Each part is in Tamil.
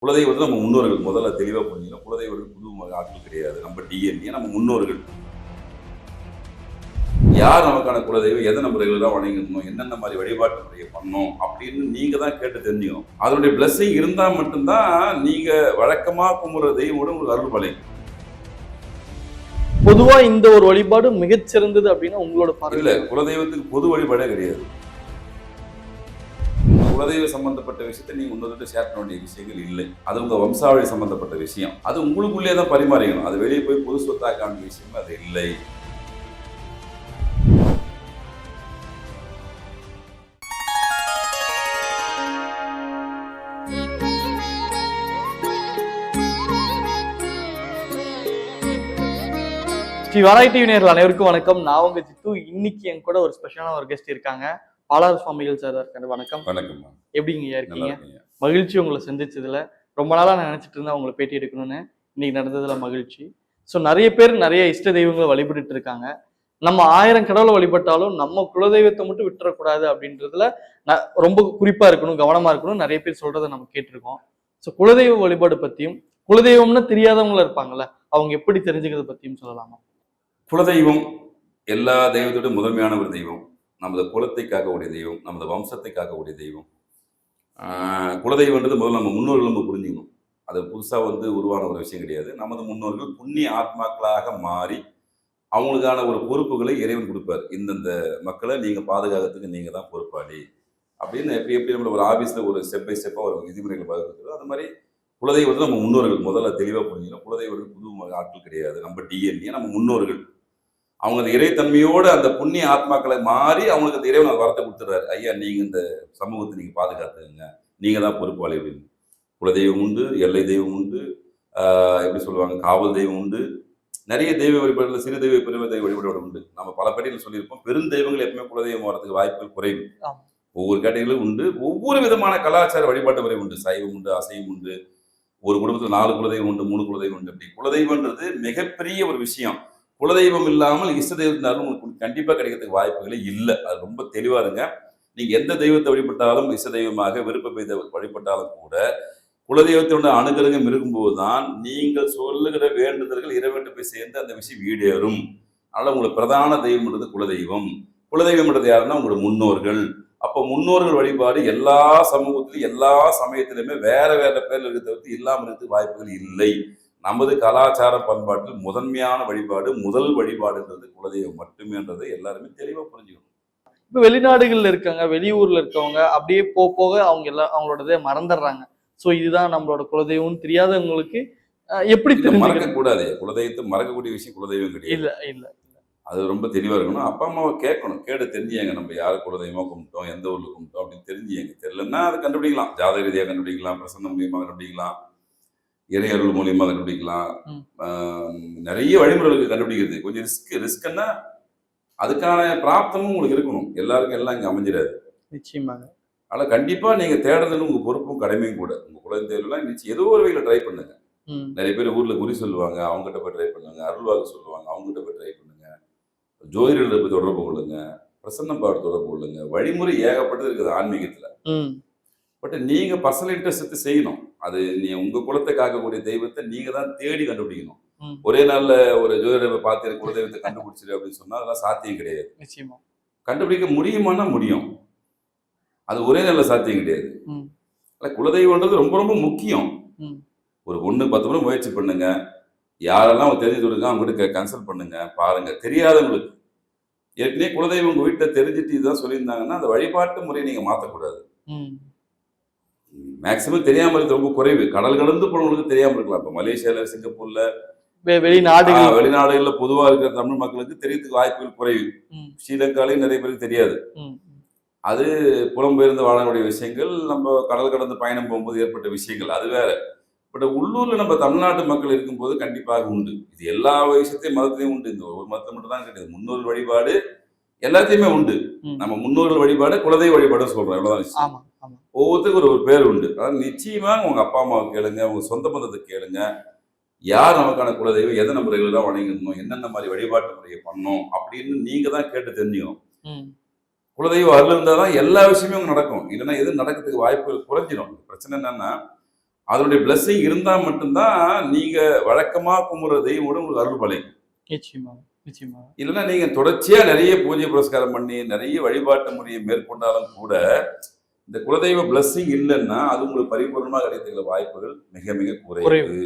குலதெய்வம் நம்ம முன்னோர்கள் முதல்ல தெளிவாக புரிஞ்சுக்கணும். குலதெய்வம் புது ஆட்கள் கிடையாது. நம்ம டிஎன்ஏ நம்ம முன்னோர்கள். யார் நமக்கான குலதெய்வம், எதை நம்ம ரெகுலராக வணங்கணும், என்னென்ன மாதிரி வழிபாட்டு முறையை பண்ணணும் அப்படின்னு நீங்க தான் கேட்டு தெரிஞ்சுக்கணும். அதனுடைய பிளஸ்ஸிங் இருந்தால் மட்டும்தான் நீங்க வழக்கமாக கும்பிட்ற தெய்வம் உங்களுக்கு அருள் பலை. பொதுவா இந்த ஒரு வழிபாடு மிகச்சிறந்தது அப்படின்னா உங்களோட பார்வை இல்ல, குலதெய்வத்துக்கு பொது வழிபாடே கிடையாது. குலதெய்வ சம்பந்தப்பட்ட விஷயத்தை நீங்க இன்னொரு ஷேர் பண்ண வேண்டிய விஷயங்கள் இல்லை. அது உங்க வம்சாவளி சம்பந்தப்பட்ட விஷயம். அது உங்களுக்குள்ளே தான் பரிமாறிக்கணும். அது வெளியே போய் பொது சொத்தாக்கான விஷயம் அது இல்லை. ஸ்ரீ வராய் டிவி நேயர்கள் அனைவருக்கும் வணக்கம். நான் உங்க ஜித்து. இன்னைக்கு என் கூட ஒரு ஸ்பெஷலான ஒரு கெஸ்ட் இருக்காங்க. பாலாறு சுவாமிகள் சார் இருக்காரு. வணக்கம். வணக்கம். எப்படிங்க இருக்கீங்க? மகிழ்ச்சி உங்களை சந்திச்சதுல. ரொம்ப நாளா நான் நினைச்சிட்டு இருந்தேன் உங்களை பேட்டி எடுக்கணும்னு. இன்னைக்கு நடந்ததுல மகிழ்ச்சி. ஸோ நிறைய பேர் நிறைய இஷ்ட தெய்வங்களை வழிபட்டு இருக்காங்க. நம்ம 1000 கடவுளை வழிபட்டாலும் நம்ம குலதெய்வத்தை மட்டும் விட்டுறக்கூடாது அப்படின்றதுல ரொம்ப குறிப்பா இருக்கணும், கவனமா இருக்கணும். நிறைய பேர் சொல்றதை நம்ம கேட்டிருக்கோம். ஸோ குலதெய்வ வழிபாடு பத்தியும், குலதெய்வம்னு தெரியாதவங்களும் இருப்பாங்கல்ல, அவங்க எப்படி தெரிஞ்சுக்கிறத பத்தியும் சொல்லலாமா? குலதெய்வம் எல்லா தெய்வத்தோட முதன்மையான ஒரு தெய்வம். நமது குலத்தை காக்கக்கூடிய தெய்வம், நமது வம்சத்தை காக்கக்கூடிய தெய்வம். குலதெய்வன்றது முதல்ல நம்ம முன்னோர்கள் நம்ம புரிஞ்சுக்கணும். அது புதுசாக உருவான ஒரு விஷயம் கிடையாது. நமது முன்னோர்கள் புண்ணிய ஆத்மாக்களாக மாறி அவங்களுக்கான ஒரு பொறுப்புகளை இறைவன் கொடுப்பார். இந்தந்த மக்களை நீங்கள் பாதுகாக்கிறதுக்கு நீங்கள் தான் பொறுப்பாளி அப்படின்னு எப்படி நம்மளோட ஒரு ஆஃபீஸில் ஒரு ஸ்டெப் பை ஸ்டெப்பாக ஒரு விதிமுறைகள் பாதுகாக்கிறதோ அது மாதிரி குலதெய்வத்தில் நம்ம முன்னோர்கள் முதல்ல தெளிவாக புரிஞ்சுக்கணும். குலதெய்வர்கள் புது ஆட்கள் கிடையாது. நம்ம டிஎன்ஏ நம்ம முன்னோர்கள். அவங்க அந்த இறைத்தன்மையோடு அந்த புண்ணிய ஆத்மாக்களை மாறி அவங்களுக்கு அந்த இறைவன் அந்த வரத்தை கொடுத்துட்றாரு. ஐயா, நீங்கள் இந்த சமூகத்தை நீங்கள் பாதுகாத்துங்க, நீங்கள் தான் பொறுப்பாளி அப்படின்னு. குலதெய்வம் உண்டு, எல்லை தெய்வம் உண்டு, எப்படி சொல்லுவாங்க, காவல் தெய்வம் உண்டு. நிறைய தெய்வ வழிபாடுகள், சிறு தெய்வ பெருமை தெய்வ வழிபாடு உண்டு. நம்ம பல பேட்டியில் சொல்லியிருப்போம், பெருந்தெய்வங்கள் எப்பவுமே குலதெய்வம் வரதுக்கு வாய்ப்புகள் குறைவு. ஒவ்வொரு கேட்டகரியிலும் உண்டு. ஒவ்வொரு விதமான கலாச்சார வழிபாட்டு முறை உண்டு. சைவம் உண்டு, அசைவம் உண்டு. ஒரு குடும்பத்தில் 4 குலதெய்வம் உண்டு, 3 குலதெய்வம் உண்டு. அப்படி குலதெய்வன்றது மிகப்பெரிய ஒரு விஷயம். குலதெய்வம் இல்லாமல் இஷ்ட தெய்வத்தினாலும் உங்களுக்கு கண்டிப்பாக கிடைக்கிறதுக்கு வாய்ப்புகளே இல்லை. அது ரொம்ப தெளிவாக இருங்க. நீங்கள் எந்த தெய்வத்தை வழிபட்டாலும், இஷ்ட தெய்வமாக விருப்ப வழிபட்டாலும் கூட குலதெய்வத்தோட அனுகிரகம் இருக்கும்போது தான் நீங்கள் சொல்லுகிற வேண்டுதல்கள் இறைவன்கிட்ட போய் சேர்ந்து அந்த விஷயம் ஈடேறும். அதனால் உங்களுக்கு பிரதான தெய்வம்ன்றது குலதெய்வம். குலதெய்வம்ன்றது யாருன்னா உங்களோட முன்னோர்கள். அப்போ முன்னோர்கள் வழிபாடு எல்லா சமூகத்திலும் எல்லா சமயத்திலுமே வேற வேற பேர்ல இருக்கிறது இல்லாமல் இருக்கிறது வாய்ப்புகள் இல்லை. நமது கலாச்சார பண்பாட்டில் முதன்மையான வழிபாடு, முதல் வழிபாடுன்றது குலதெய்வம் மட்டுமேன்றதை எல்லாருமே தெளிவாக புரிஞ்சுக்கணும். இப்போ வெளிநாடுகள்ல இருக்காங்க, வெளியூர்ல இருக்கவங்க அப்படியே போக அவங்க எல்லாம் அவங்களோடதே மறந்துடுறாங்க. ஸோ இதுதான் நம்மளோட குலதெய்வம்னு தெரியாதவங்களுக்கு எப்படி மறக்க கூடாது. குலதெய்வத்தை மறக்கக்கூடிய விஷயம் குலதெய்வம் கிடையாது. இல்ல இல்ல அது ரொம்ப தெளிவாக இருக்கணும். அப்பா அம்மாவை கேட்கணும். கேட்டு தெரிஞ்சுங்க, நம்ம யார் குலதெய்வமாக கும்பிட்டோம், எந்த ஊரில் கும்பிட்டோம் அப்படின்னு தெரிஞ்சுங்க. தெரியலன்னா அதை கண்டுபிடிக்கலாம். ஜாதக ரீதியாக கண்டுபிடிக்கலாம், பிரசன்னம் மூலியமாக கண்டுபிடிக்கலாம், இறையருள் மூலியமாக கண்டுபிடிக்கலாம். நிறைய வழிமுறைகளுக்கு கண்டுபிடிக்கிறது கொஞ்சம் ரிஸ்க்னா அதுக்கான பிராப்தமும் உங்களுக்கு இருக்கணும். எல்லாருக்கும் எல்லாம் இங்கே அமைஞ்சிடாது. நிச்சயமாக. ஆனால் கண்டிப்பாக நீங்கள் தேடுறதுன்னு உங்கள் பொறுப்பும் கடமையும் கூட. உங்கள் குலதெய்வம்லாம் நிச்சயம் ஏதோ ஒரு வகையில் ட்ரை பண்ணுங்க. நிறைய பேர் ஊரில் குறி சொல்லுவாங்க, அவங்ககிட்ட போய் ட்ரை பண்ணுங்க. அருள்வாக்கு சொல்லுவாங்க, அவங்ககிட்ட போய் ட்ரை பண்ணுங்க. ஜோதிடர்களை போய் தொடர்பு கொள்ளுங்க, பிரசன்னம் பாடு தொடர்பு கொள்ளுங்க. வழிமுறை ஏகப்பட்டது இருக்குது ஆன்மீகத்தில். பட் நீங்க பர்சனல் இன்ட்ரெஸ்ட் எடுத்து செய்யணும். அது உங்க குலத்தை காக்கக்கூடிய தெய்வத்தை நீங்க தான் தேடி கண்டுபிடிக்கணும். ஒரே நாள்ல ஒரு ஜோதிடரை பார்த்து குலதெய்வத்தை கண்டுபிடிச்சிரு அப்படின்னு சொன்னா அதெல்லாம் சாத்தியம் கிடையாது. நிச்சயமா கண்டுபிடிக்க முடியுமானா முடியும். அது ஒரே நாள்ல சாத்தியம் கிடையாது. குலதெய்வம்ன்றது ரொம்ப ரொம்ப முக்கியம். ஒரு 1-10 முறை முயற்சி பண்ணுங்க. யாரெல்லாம் தெரிஞ்சு கொடுங்க, அவங்ககிட்ட கன்சல்ட் பண்ணுங்க, பாருங்க. தெரியாதவங்களுக்கு ஏற்கனவே குலதெய்வம் உங்க வீட்டில் தெரிஞ்சுட்டு இதுதான் சொல்லியிருந்தாங்கன்னா அந்த வழிபாட்டு முறையை நீங்க மாற்றக்கூடாது. மேக்சிமம் தெரியாம இருக்கிறது ரொம்ப குறைவு. கடல் கடந்து போனவங்களுக்கு தெரியாம இருக்கலாம். இப்போ மலேசியால, சிங்கப்பூர்ல, வெளிநாடுகள்ல பொதுவா இருக்கிற தமிழ் மக்களுக்கு தெரியறதுக்கு வாய்ப்புகள் குறைவு. ஸ்ரீலங்காலையும் நிறைய பேருக்கு தெரியாது. அது புலம்பெயர்ந்து வாழக்கூடிய விஷயங்கள், நம்ம கடல் கடந்து பயணம் போகும்போது ஏற்பட்ட விஷயங்கள், அது வேற. பட் உள்ளூர்ல நம்ம தமிழ்நாட்டு மக்கள் இருக்கும்போது கண்டிப்பாக உண்டு. இது எல்லா விஷயத்தையும் மதத்திலையும் உண்டு. இந்த ஒரு மதத்தை மட்டும் தான் கிடையாது. முன்னோர்கள் வழிபாடு எல்லாத்தையுமே உண்டு. நம்ம முன்னோர்கள் வழிபாடு குலதெய்வ வழிபாடு சொல்றோம். எவ்வளவுதான். ஒவ்வொருத்தருக்கும் ஒரு பேர் உண்டு. அதாவது நிச்சயமா உங்க அப்பா அம்மாவை கேளுங்க, உங்க சொந்த பந்தத்தை கேளுங்க. யார் நமக்கான குலதெய்வம், எதை நம்ம ரெகுலரா வணங்கணும், என்னென்ன மாதிரி வழிபாட்டு முறையை பண்ணணும் அப்படின்னு நீங்க தான் கேட்டு தெரிஞ்சுக்கணும். குலதெய்வம் அருள் இருந்தால் தான் எல்லா விஷயமே நடக்கும். இல்லைன்னா எது நடக்கிறதுக்கு வாய்ப்புகள் குறைஞ்சிடும். பிரச்சனை என்னன்னா அதனுடைய பிளஸ்ஸிங் இருந்தா மட்டும்தான் நீங்க வழக்கமா கும்பிடுற தெய்வம் உங்களுக்கு அருள் பலிக்கும். நிச்சயமா, நிச்சயமா. இல்லைன்னா நீங்க தொடர்ச்சியா நிறைய பூஜை புரஸ்காரம் பண்ணி நிறைய வழிபாட்டு முறையை மேற்கொண்டாலும் கூட இந்த குலதெய்வ பிளஸ்ஸிங் இல்லைன்னா அது உங்களுக்கு பரிபூர்ணமா கிடைக்கிற வாய்ப்புகள் மிக மிக குறைவு. குறைவு.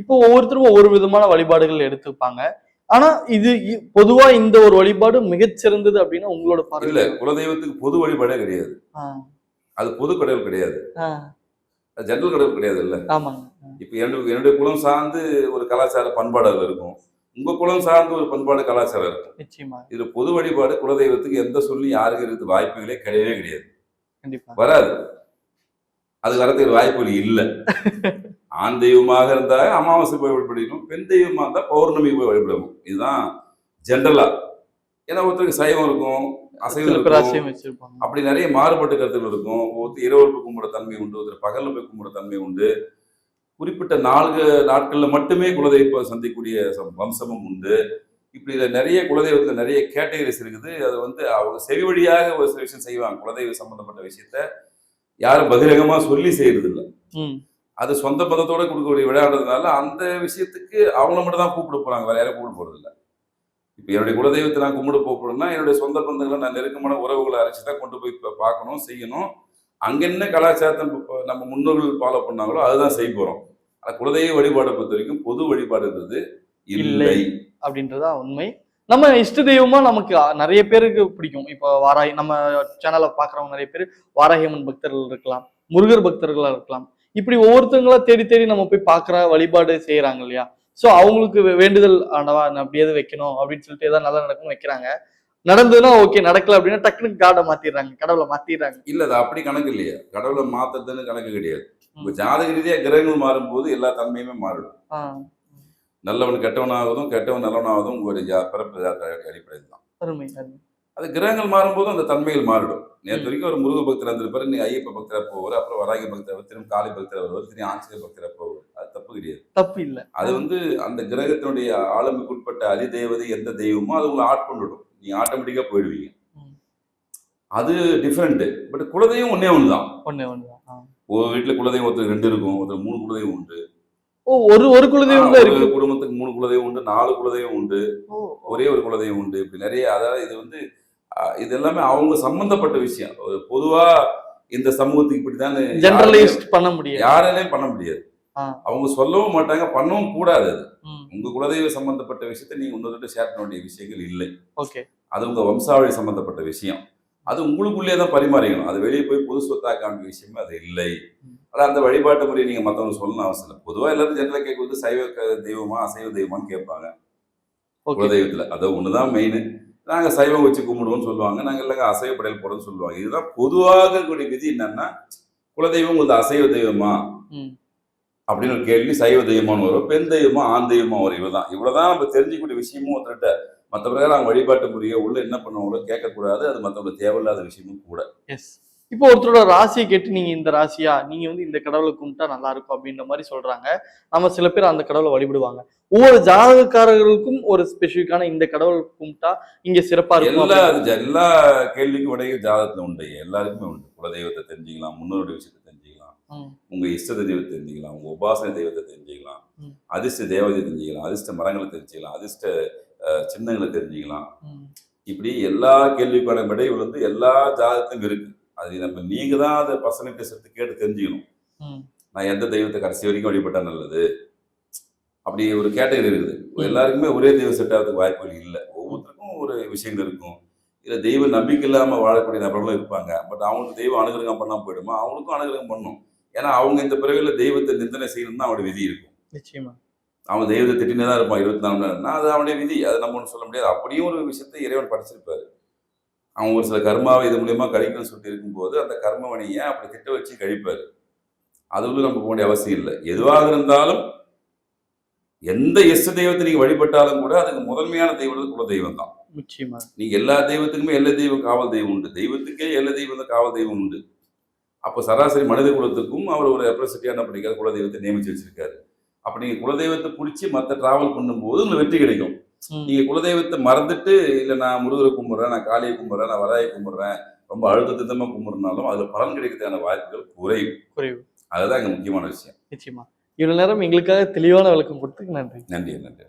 இப்போ ஒவ்வொருத்தரும் ஒவ்வொரு விதமான வழிபாடுகள் எடுத்துப்பாங்க. ஆனா இது பொதுவா இந்த ஒரு வழிபாடு மிகச்சிறந்தது அப்படின்னா உங்களோட இல்ல, பார்வையில? குலதெய்வத்துக்கு பொது வழிபாடே கிடையாது. ஆ, அது பொது கடவுள் கிடையாது. ஆ, அது ஜெனரல் கடவுள் கிடையாது இல்ல. ஆமாங்க. இப்ப என்னுடைய குலம் சார்ந்து ஒரு கலாச்சார பண்பாடு அதுல இருக்கும். உங்க குலம் சார்ந்து ஒரு பண்பாடு கலாச்சாரம் இருக்கும். நிச்சயமா. இதுல பொது வழிபாடு குலதெய்வத்துக்கு எந்த சொல்லி யாருக்கு இருக்கு வாய்ப்புகளே கிடையவே கிடையாது. கண்டிப்பா. வராது. அது வரதுக்கு வாய்ப்புகள் இல்ல. ஆண் தெய்வமாக இருந்தா அமாவாசை போய் வழிபடணும், பெண் தெய்வமா இருந்தா பௌர்ணமி போய் வழிபடணும். இதுதான் ஜென்ரலா. ஏன்னா ஒருத்தருக்கு சைவம் இருக்கும், அசைவம் சில பேர் இருக்கும், அசைவம் வச்சிருப்பாங்க. அப்படி நிறைய மாறுபட்ட கருத்துகள் இருக்கும். ஒருத்தர் இரவு போய் கும்பிட தன்மை உண்டு, ஒருத்தர் பகல்ல போய் கும்பிட தன்மை உண்டு. குறிப்பிட்ட நாட்கள்ல மட்டுமே குலதெய்வம் சந்திக்கக்கூடிய வம்சமும் உண்டு. இப்படி இதுல நிறைய குலதெய்வத்துல நிறைய கேட்டகரிஸ் இருக்குது. அது அவங்க செவி வழியாக ஒரு சில விஷயம் செய்வாங்க. குலதெய்வ சம்பந்தப்பட்ட விஷயத்த யாரும் பகிரங்கமா சொல்லி செய்யறது இல்ல. ம். அது சொந்த பதத்தோட கொடுக்கக்கூடிய விளையாடுறதுனால அந்த விஷயத்துக்கு அவங்கள மட்டும் தான் கூப்பிட போறாங்க, வேற யாரும் கூப்பிட போறது இல்ல. இப்ப என்னுடைய குலதெய்வத்தை நான் கும்பிட போறேன்னா என்னுடைய சொந்த பந்தங்களை நான் நெருக்கமான உறவுகளை அரைச்சு தான் கொண்டு போய் பார்க்கணும், செய்யணும். அங்க என்ன கலாச்சாரத்தை நம்ம முன்னோர்கள் ஃபாலோ பண்ணாங்களோ அதுதான் செய்ய போறோம். ஆனா குலதெய்வ வழிபாடை பொறுத்த வரைக்கும் பொது வழிபாடுன்றது இல்லை. அப்படின்றதா உண்மை. நம்ம இஷ்ட தெய்வமா நமக்கு நிறைய பேருக்கு பிடிக்கும். இப்போ வாராகி நம்ம சேனலை பாக்குறவங்க நிறைய பேர் வாராகி அம்மன் பக்தர்கள் இருக்கலாம், முருகர் பக்தர்களா இருக்கலாம். இப்படி ஒவ்வொருத்தங்களா தேடி தேடி நம்ம போய் பாக்குற வழிபாடு செய்யறாங்க இல்லையா? சோ அவங்களுக்கு வேண்டுதல் ஆண்டவா நான் அப்படியாவது வைக்கணும் அப்படின்னு சொல்லிட்டு ஏதாவது நல்லா நடக்கும்னு வைக்கிறாங்க. நடந்ததுன்னா ஓகே, நடக்கல அப்படின்னா டக்குனு காடை மாத்திடுறாங்க, கடவுளை மாத்திடுறாங்க. இல்ல, அது அப்படி கணக்கு இல்லையா? கடவுளை மாத்துறதுன்னு கணக்கு கிடையாது. இப்ப ஜாதக ரீதியா கிரகங்கள் மாறும்போது எல்லா தன்மையுமே மாறிடும். ஆ, நல்லவன் கெட்டவனாவதும் கெட்டவன் நல்லவனாவதும் உங்களுடைய பிறப்பு அடிப்படையில் தான். அருமை, அருமை. அது கிரகங்கள் மாறும்போது அந்த தன்மைகள் மாறிடும். நேற்று வரைக்கும் ஒரு முருக பக்தர் இருந்திருப்பாரு, நீ ஐயப்ப பக்தரா போவார், அப்புறம் வராகி பக்தர், திரும்ப காளி பக்தர் வருவார், திரும்பி ஆஞ்சநேயர் பக்தரா போவார். அது தப்பு கிடையாது. தப்பு இல்ல. அது அந்த கிரகத்தினுடைய ஆளுமைக்குட்பட்ட அதிதேவதை எந்த தெய்வமோ அது உங்களை ஆட்கொண்டுடும். நீங்க ஆட்டோமேட்டிக்கா போயிடுவீங்க. ம். அது டிஃபரெண்ட். பட் குலதெய்வம் ஒன்னே ஒண்ணுதான். ஒண்ணே ஒண்ணுதான். ஒரு வீட்டுல குலதெய்வம் ஒருத்தர் 2 இருக்கும், ஒருத்தர் 3 குலதெய்வம் உண்டு. ஓ, ஒரு குலதெய்வம் தான் இருக்கு. ஒரு குடும்பத்துக்கு 3 குலதெய்வம் உண்டு, 4 குலதெய்வம் உண்டு, ஓ, ஒரே ஒரு குலதெய்வம் உண்டு. இப்படி நிறைய, அதாவது இது எல்லாமே அவங்க சம்பந்தப்பட்ட விஷயம். ஒரு பொதுவா இந்த சமூகத்துக்கு இப்படிதான் ஜெனரலைஸ்ட் பண்ண முடியாது. யாராலையும் பண்ண முடியாது. ஆ. அவங்க சொல்லவும் மாட்டாங்க, பண்ணவும் கூடாது. அது ம். உங்க குலதெய்வ சம்பந்தப்பட்ட விஷயத்தை நீங்க இன்னொருத்த ஷேர் பண்ண வேண்டிய விஷயங்கள் இல்லை. ஓகே. அது உங்க வம்சாவளி சம்பந்தப்பட்ட விஷயம். அது உங்களுக்குள்ளேயே தான் பரிமாறிக்கணும். அது வெளியே போய் பொது சொத்தாக்க வேண்டிய விஷயமே அது இல்லை. ஆனா அந்த வழிபாட்டு முறையை நீங்க மத்தவங்க சொல்லணும் அவசியம் இல்லை. பொதுவா எல்லாரும் ஜெனரலா கேட்குறது சைவ தெய்வமா அசைவ தெய்வமான்னு கேட்பாங்க. ஓகே. குலதெய்வத்துல அது ஒண்ணுதான் மெயின். நாங்க சைவம் வச்சு கும்பிடுவோம்னு சொல்லுவாங்க, நாங்க இல்லைங்க அசைவ படையல் போடுறோம்னு சொல்லுவாங்க. இதுதான் பொதுவாக இருக்கக்கூடிய விதி. என்னன்னா குலதெய்வம் உங்களுக்கு அசைவ தெய்வமா ம். அப்படின்னு ஒரு கேள்வி. சைவ தெய்வமானு வரும், பெண் தெய்வமா ஆண் தெய்வமா வரும். இவ்வளவுதான் நம்ம தெரிஞ்சுக்கூடிய விஷயமும் ஒருத்தர்கிட்ட. மற்றவர்கள் அவங்க வழிபாட்டு முறையை உள்ள என்ன பண்ணுவாங்களோ கேட்கக்கூடாது. அது மற்றவங்களுக்கு தேவையில்லாத விஷயமும் கூட. எஸ். இப்போ ஒருத்தரோட ராசியை கேட்டு நீங்க இந்த ராசியா, நீங்க இந்த கடவுளை கும்பிட்டா நல்லா இருக்கும் அப்படின்ற மாதிரி சொல்றாங்க. நம்ம சில பேர் அந்த கடவுளை வழிபடுவாங்க. ஒவ்வொரு ஜாதகக்காரர்களுக்கும் ஒரு ஸ்பெசிஃபிக்கான இந்த கடவுள் கும்பிட்டா இங்க சிறப்பா இருக்கும். எல்லா கேள்விக்கும் உடைய ஜாதகத்துல உண்டு. எல்லாருக்குமே உண்டு. குலதெய்வத்தை தெரிஞ்சுக்கலாம், முன்னோருடைய விஷயத்தை தெரிஞ்சுக்கலாம், உங்க இஷ்ட தெய்வத்தை தெரிஞ்சுக்கலாம், உங்க உபாசன தெய்வத்தை தெரிஞ்சுக்கலாம், அதிர்ஷ்ட தேவதை தெரிஞ்சுக்கலாம், அதிர்ஷ்ட மரங்களை தெரிஞ்சுக்கலாம், அதிர்ஷ்ட சின்னங்களை தெரிஞ்சுக்கலாம். இப்படி எல்லா கேள்விக்கான விடைகள் எல்லா ஜாதகத்திலும் இருக்கு. அது நீங்க தான் அதை பர்சன்டேஜ் எடுத்து கேட்டு தெரிஞ்சுக்கணும். நான் எந்த தெய்வத்தை கடைசி வரைக்கும் வழிபட்டா நல்லது, அப்படி ஒரு கேட்டகரி இருக்குது. எல்லாருக்குமே ஒரே தெய்வம் செட் ஆகிறதுக்கு வாய்ப்புகள் இல்லை. ஒவ்வொருத்தருக்கும் ஒரு விஷயங்கள் இருக்கும். இதுல தெய்வ நம்பிக்கை இல்லாம வாழக்கூடிய நபர்களும் இருப்பாங்க. பட் அவங்களுக்கு தெய்வம் அனுகிரகம் பண்ணாம போயிடுமா, அவங்களுக்கும் அனுகிரகம் பண்ணும். ஏன்னா அவங்க இந்த பிறவில தெய்வத்தை நிந்தனை செய்யணும் தான் அவனுடைய விதி இருக்கும். நிச்சயமா அவன் தெய்வத்தை திட்டினே தான் இருப்பான் 24 மணி நேரம்னா, அது அவனுடைய விதி. அதை நம்ம ஒன்றும் சொல்ல முடியாது. அப்படியும் ஒரு விஷயத்தை இறைவன் படைச்சிருப்பாரு. அவன் ஒரு சில கர்மாவை இது மூலியமா கழிக்கணும்னு சொல்லிட்டு இருக்கும்போது அந்த கர்மவனையை அப்படி திட்ட வச்சு கழிப்பாரு. அது வந்து நம்ம போக வேண்டிய அவசியம் இல்லை. எதுவாக இருந்தாலும் எந்த இஷ்ட தெய்வத்தை நீங்க வழிபட்டாலும் கூட அதுக்கு முதன்மையான தெய்வம் குல தெய்வம் தான். நிச்சயமா நீங்க எல்லா தெய்வத்துக்குமே எல்லா தெய்வம் காவல் தெய்வம் உண்டு. தெய்வத்துக்கே எல்லா தெய்வம் காவல் தெய்வம் உண்டு. அப்போ சராசரி மனித குலத்துக்கும் அவர் ஒரு ரெப்ரசன்டேட்டிவ் என்ன பண்ணிருக்காரு, குலதெய்வத்தை நியமிச்சு வச்சிருக்காரு. அப்ப நீங்க குலதெய்வத்தை பிடிச்சி மற்ற டிராவல் பண்ணும்போது உங்களுக்கு வெற்றி கிடைக்கும். நீங்க குலதெய்வத்தை மறந்துட்டு இல்ல நான் முருகரை கும்பிடுறேன், நான் காளியை கும்பிடுறேன், நான் வராயை கும்பிடுறேன், ரொம்ப அழுத்தமா கும்பிடுறனாலும் அதுல பலன் கிடைக்கிறதுக்கான வாய்ப்புகள் குறைவு. அதுதான் இங்க முக்கியமான விஷயம். நிச்சயமா. இவ்வளவு நேரம் எங்களுக்காக தெளிவான விளக்கம் கொடுத்ததுக்கு நன்றி. நன்றி நன்றி.